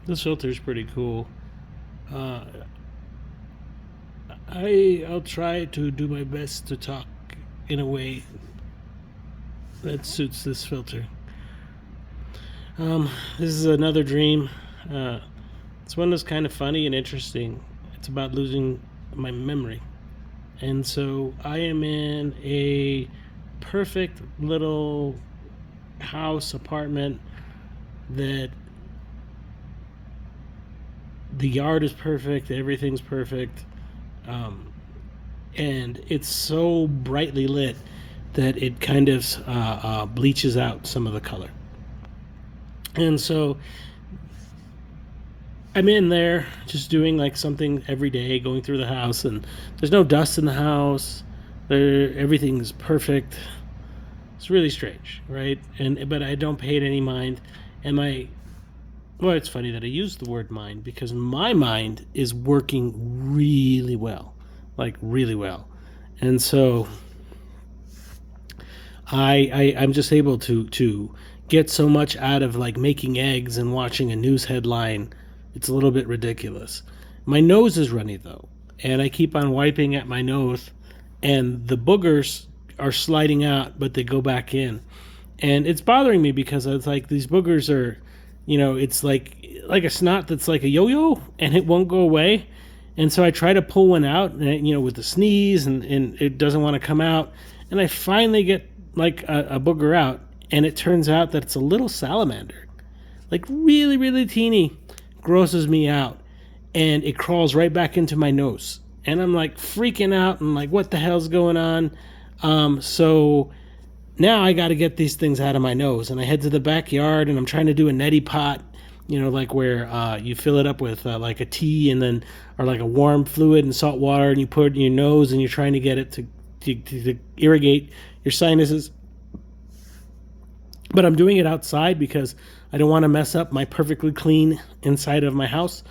This filter is pretty cool. Uh, I'll try to do my best to talk in a way that suits this filter. This is another dream. Uh, it's one that's kind of funny and interesting. It's about losing my memory. And so I am in a perfect little house, apartment that the yard is perfect, everything's perfect, um, and it's so brightly lit that it kind of bleaches out some of the color. And so I'm in there just doing like something every day, going through the house, and there's no dust in the house. Everything's perfect. It's really strange, right? And but I don't pay it any mind. And well, it's funny that I use the word mind because my mind is working really well, like really well, and so I'm just able to get so much out of like making eggs and watching a news headline. It's a little bit ridiculous. My nose is runny though, and I keep on wiping at my nose, and the boogers are sliding out, but they go back in, and it's bothering me because it's like these boogers are, it's like a snot that's like a yo-yo, and it won't go away. And so I try to pull one out, and, with the sneeze, and it doesn't want to come out. And I finally get like a booger out, and it turns out that it's a little salamander, like really, really teeny, grosses me out, and it crawls right back into my nose. And I'm like freaking out, and like, what the hell's going on? So now I got to get these things out of my nose, and I head to the backyard, and I'm trying to do a neti pot, like where you fill it up with like a tea, and then or like a warm fluid and salt water, and you put it in your nose, and you're trying to get it to irrigate your sinuses. But I'm doing it outside because I don't want to mess up my perfectly clean inside of my house,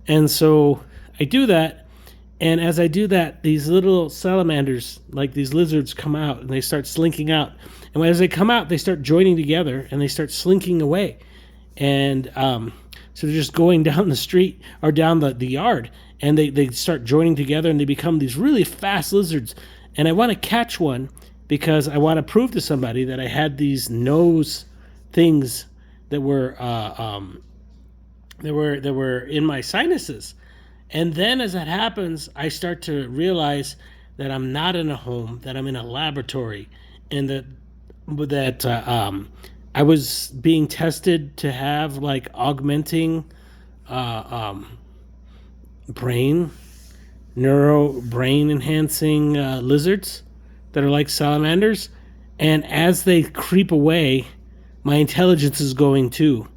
and so I do that. And as I do that, these little salamanders, like these lizards, come out and they start slinking out. And as they come out, they start joining together and they start slinking away. And so they're just going down the street or down the yard, and they start joining together and they become these really fast lizards. And I want to catch one because I want to prove to somebody that I had these nose things that were that were in my sinuses. And then as that happens, I start to realize that I'm not in a home, that I'm in a laboratory, and that I was being tested to have like augmenting brain, brain enhancing lizards that are like salamanders. And as they creep away, my intelligence is going too.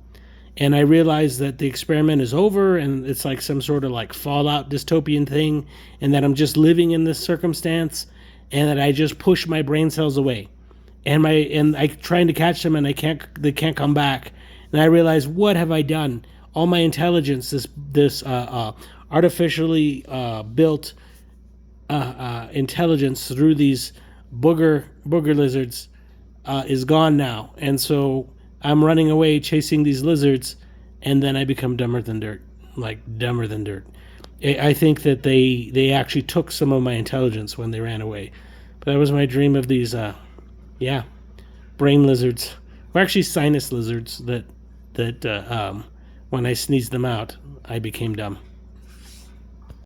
And I realize that the experiment is over and it's like some sort of like fallout dystopian thing, and that I'm just living in this circumstance, and that I just push my brain cells away. And I trying to catch them, and they can't come back. And I realize, what have I done? All my intelligence, this artificially built intelligence through these booger lizards is gone now. And so I'm running away chasing these lizards, and then I become dumber than dirt, like dumber than dirt. I think that they actually took some of my intelligence when they ran away. But that was my dream of these, brain lizards, or actually sinus lizards that when I sneezed them out, I became dumb.